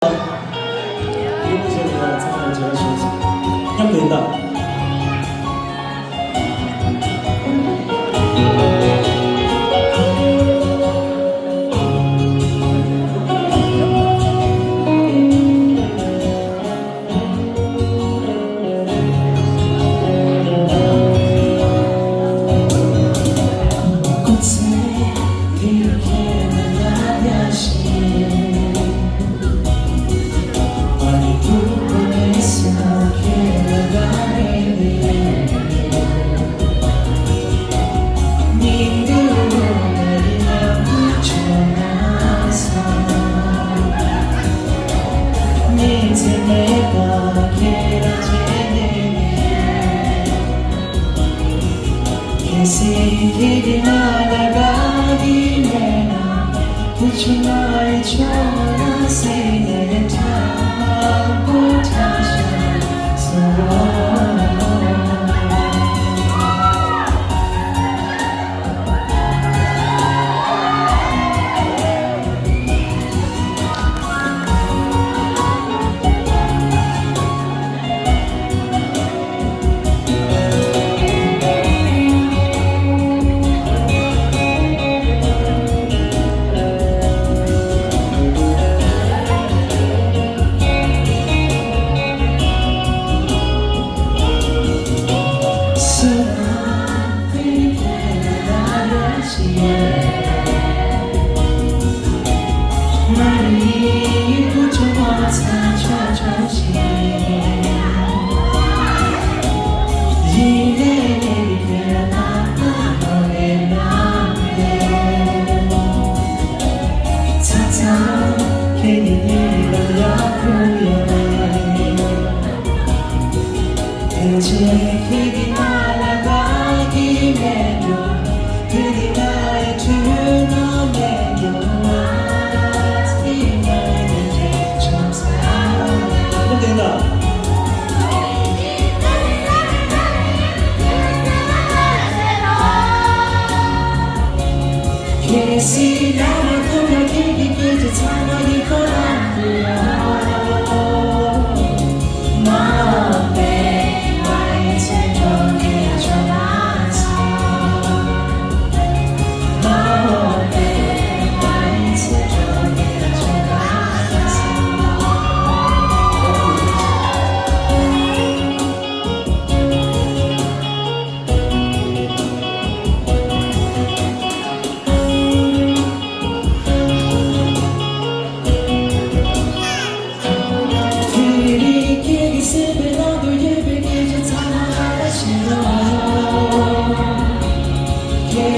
이런 제가 생각을 제가 지었습니다. 그냥 된다. 길이 날아가기 내나 부처나의 초라한 세계에 타고 다시 서로 길이 날아가기 해도 그리 나의 두 놈에게 아직 나에게 좀 사랑해 그냥 된다. 길이 나만큼은 길이 길지 참아이 거라고요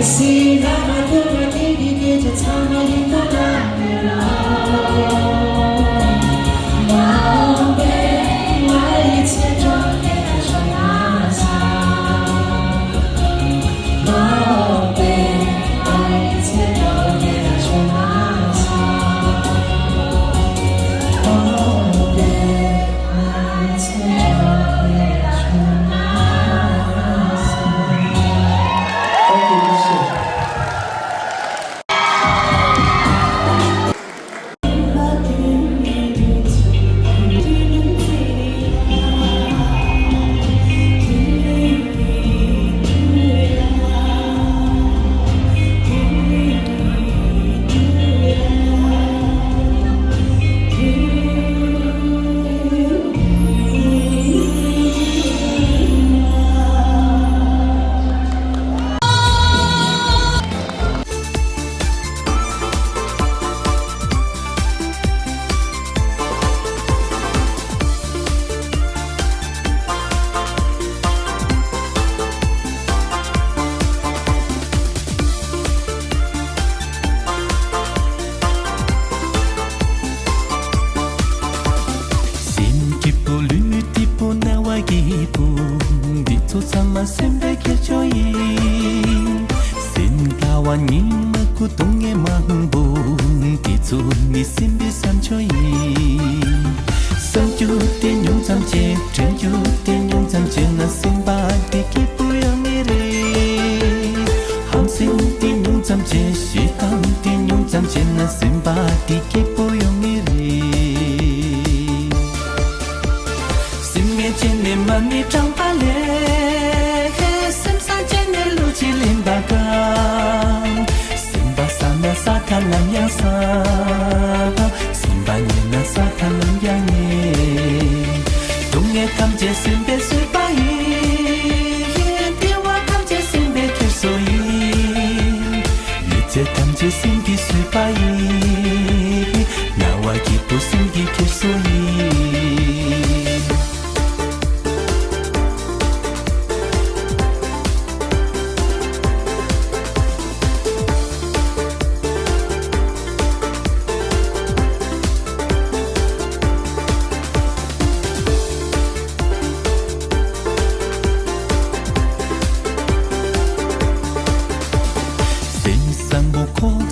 See, I'm a good lady, get your time in the night. My baby, why it's a drunk and a my baby, why it's a drunk and a my baby, why it's a drunk and a sama sembekechoyi Sinkawan ngimaku tunge mahbun Tizu ni simbi samchoyi Samchu tiên nhung samche Trenchu tiên nhung samche Na simba tiki puyang ire Ham sim tiên nhung samche Shikam tiên nhung samche Na simba tiki puyang ire 내 맘이 장발에 샘사제네 루지 림바가 심바 사나 사탈람 야사 심바니나 사탈람 양이 동네 감제 심베 술바이 대화 감제 심베 킬소이 유제 감제 심기 술바이 나와 기쁘 심기 킬소이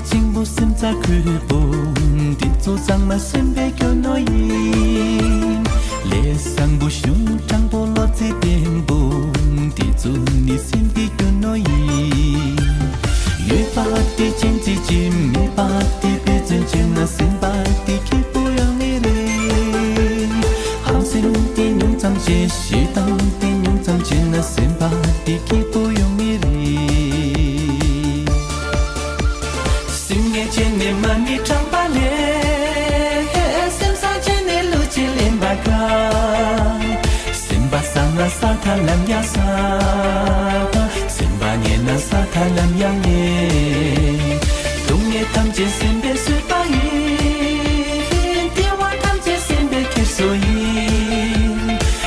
진보 심자 그본 뒷조장마 셈배겨 너인 레상부 슝장보 러지 뱀본 뒷조니 심비겨 너인 유바티 진지짐 미바티 비진진나 심바티 기쁘영이래 함신 띠뇽장제 시당 띠뇽장진나 심바티 기쁘영이래 내 맘이 장발에 샘사제네 루지 림바가 심바 상라 사탈람 야사 심바니나 사탈람 양예 동네 탐제 심베 술바이 대화 탐제 심베 킬소이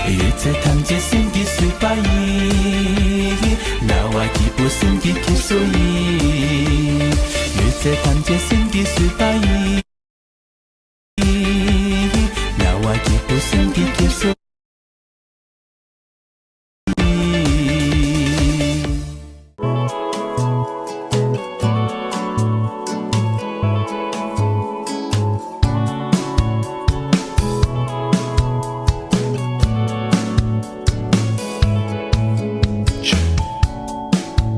유제 탐제 심기 술바이 나와 기쁘 심기 킬소이 유제 탐제 심기 술바이 나와 기쁘 심기 킬소이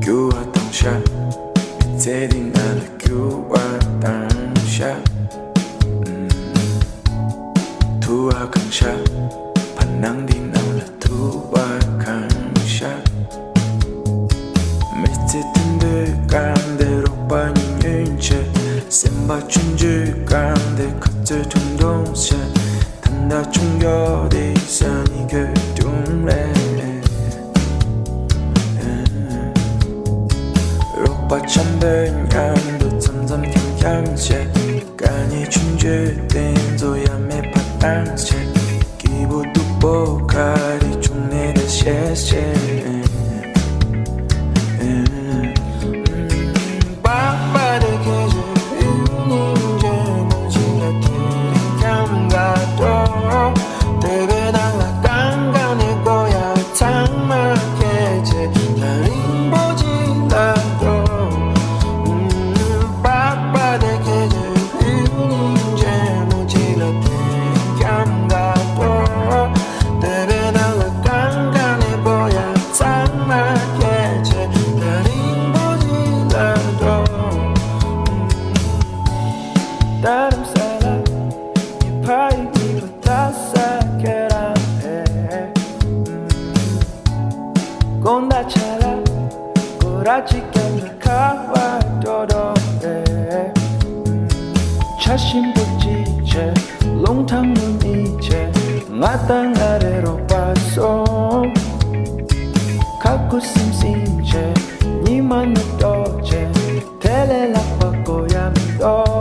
교와 당샷 밑에리 나를 교와 당샷 두와 강샷 반낭디 나올라 두와 강샷 밑에 튼들 깐대로 빠진 윤채 셈바 춘줄 깐대 커트 둔동샷 단다 충격이 산이 결둥래 참된 양도 점점 경향체 간이 춘줄된 조야매 파탄체 기부도 보가리 중내는 셰셰 Gondachala, Gorachi Kendrikawa Dodore Chashim Bujiche, Long Tang Muniche, Ngatang Arero Paso Kaku Sim Simche, Niman Doche, Tele La Paco Yamido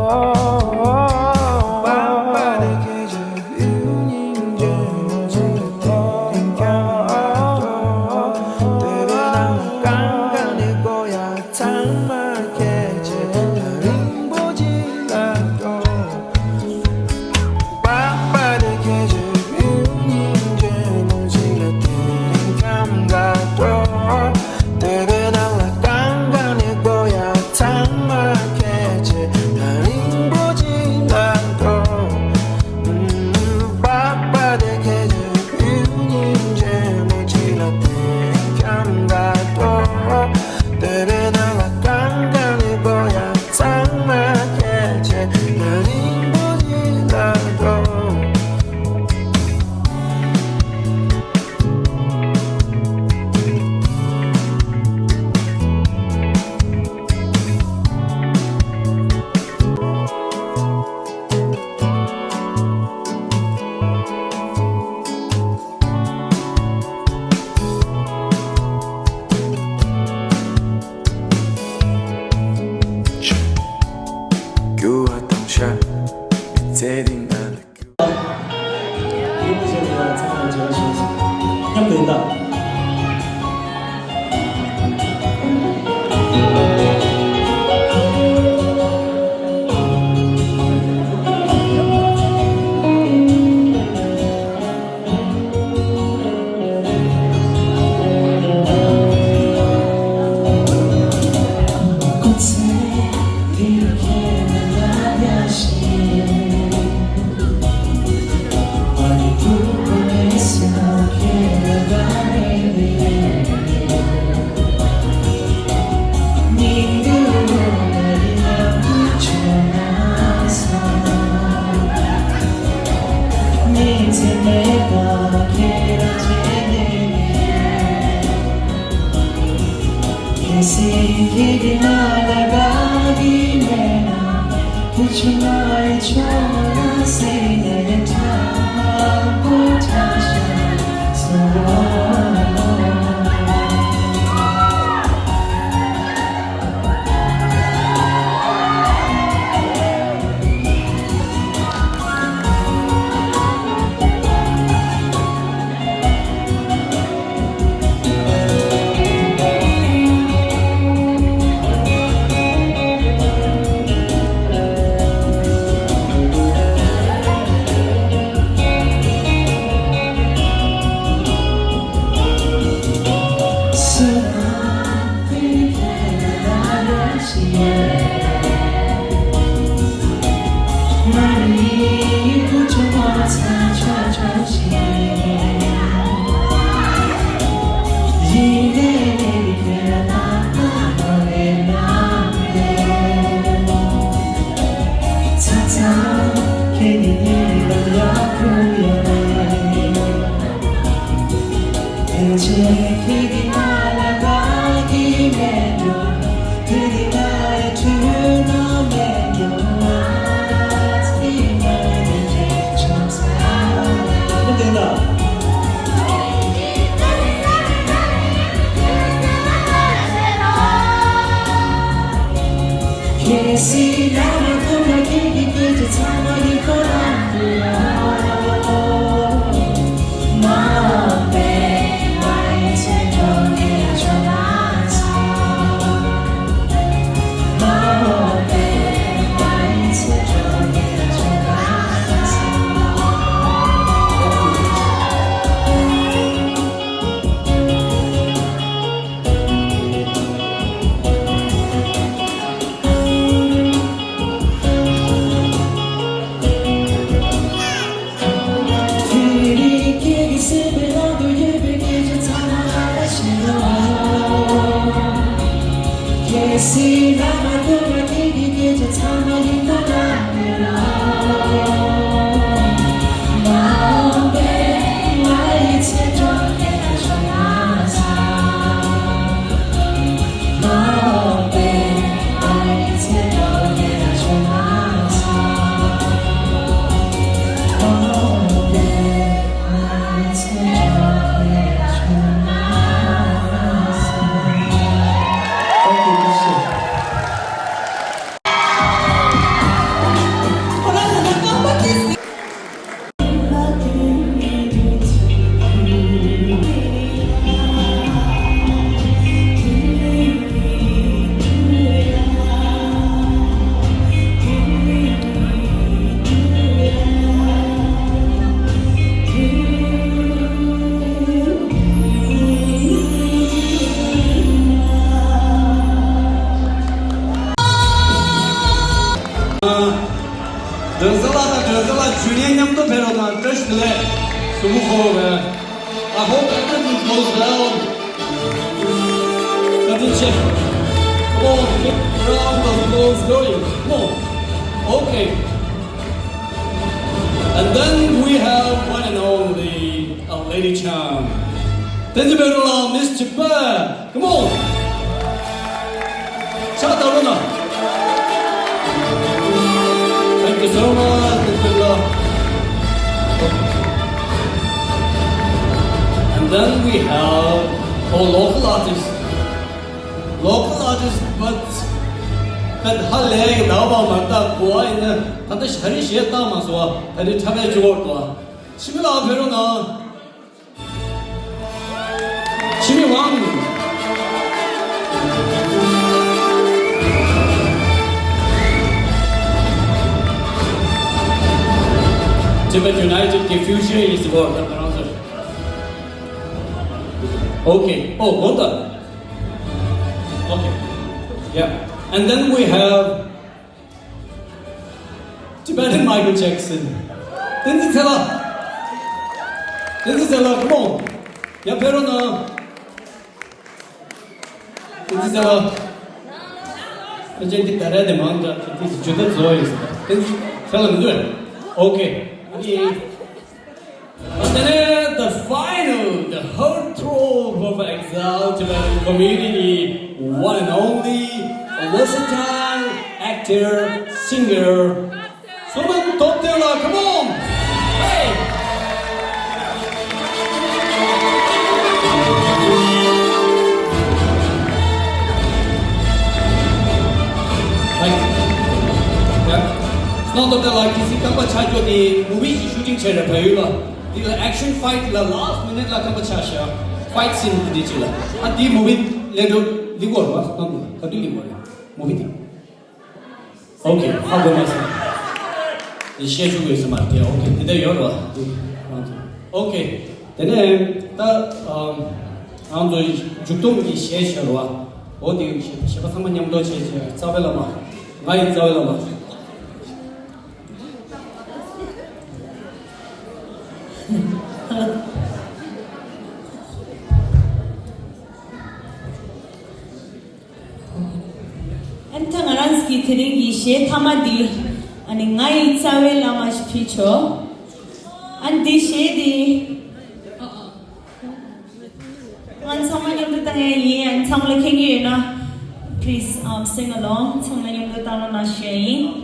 된다. 길이 날아가기 내나 부처나의 초라 세계에 타고 다시 서워 길이 날아가기 내도 그리 나의 두 놈의 영원히 나에게 좀 사랑해 된다. Kesi naman kung nakikikita sa mga kolang Kesi naman kung nakikikita sa mga kolang 주년염도 배로나 뜻을래 수고하고 I hope everything goes well. Let's check. Come on, keep round of those going. Come on. Okay. And then we have one and only Lady Chan. Dance battle, Miss Chippa. Come on. Shout out, Rona. Thank you so much. And then we have our local artists. but 할래 나와 맞다 고아이는 다들 샤리 시했다 마소와 다들 참여 주고 또 시밀아 베로나 Tibet United, the future is the world. Okay. Oh, well done. Okay. Yeah. And then we have Tibetan Michael Jackson. Denzitella, come on. Yeah, Perona. Denzitella. Gente tare de manga, gente juda zois. Denzitella, do it. Okay. And then the final, the heartthrob of exile Tibetan community, one and only, a versatile actor, singer. Someone top there, come on! Hey! Like, yeah. It's not that like किसी का बच्चा जो दी movie की shooting चल रहा है युवा, दी action fight ला last minute ला का बच्चा शा fight scene दी चला, दी movie ले दो दी वो बस ना कभी दी वो movie दी. Okay, how do I say? 你写出个什么？对 ，OK， 你得有了。OK， 但是然后主动的写起来了，我的写把他们两多写起来，找回了嘛，我也找回了嘛。Entang Aranski Tiringi She Tamadi and Ngai Tsawe Lamash Picho and the Shady and someone you look at and some like you know, please sing along. Someone you look down on a shade.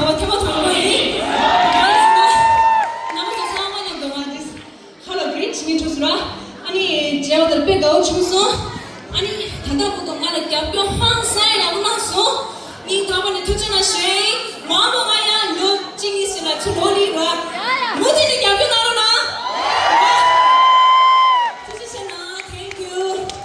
봐봐 대박 정말이 남아서 4년 동안 하루 그리 진이 줬으라 아니 제가들 빼고 줬어 아니 다다보고 나를 껴뼈 황사이라고 났어 니 다음에 투자나시 마모가야 너 찡이시나 초월이라 뭐지 니 껴뼈 나로나 투지시나 땡큐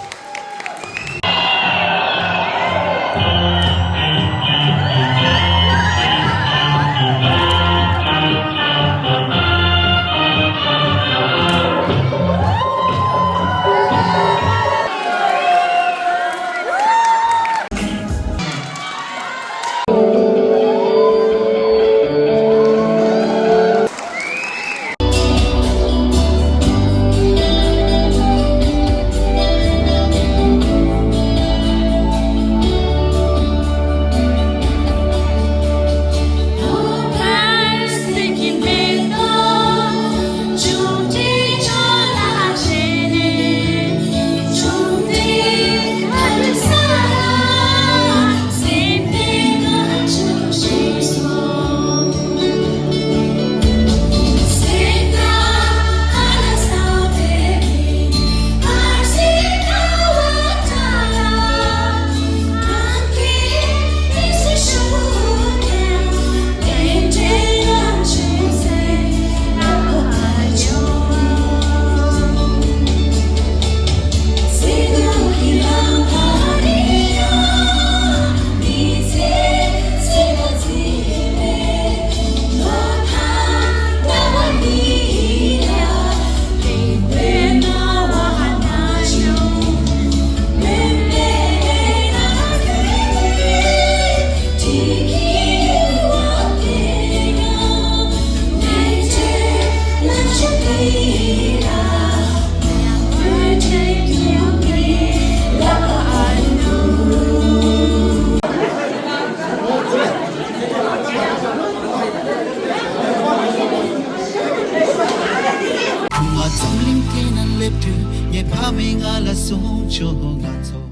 Kuma tâm linh kê nan lep tu, ye pa me nga la song cho ngan so.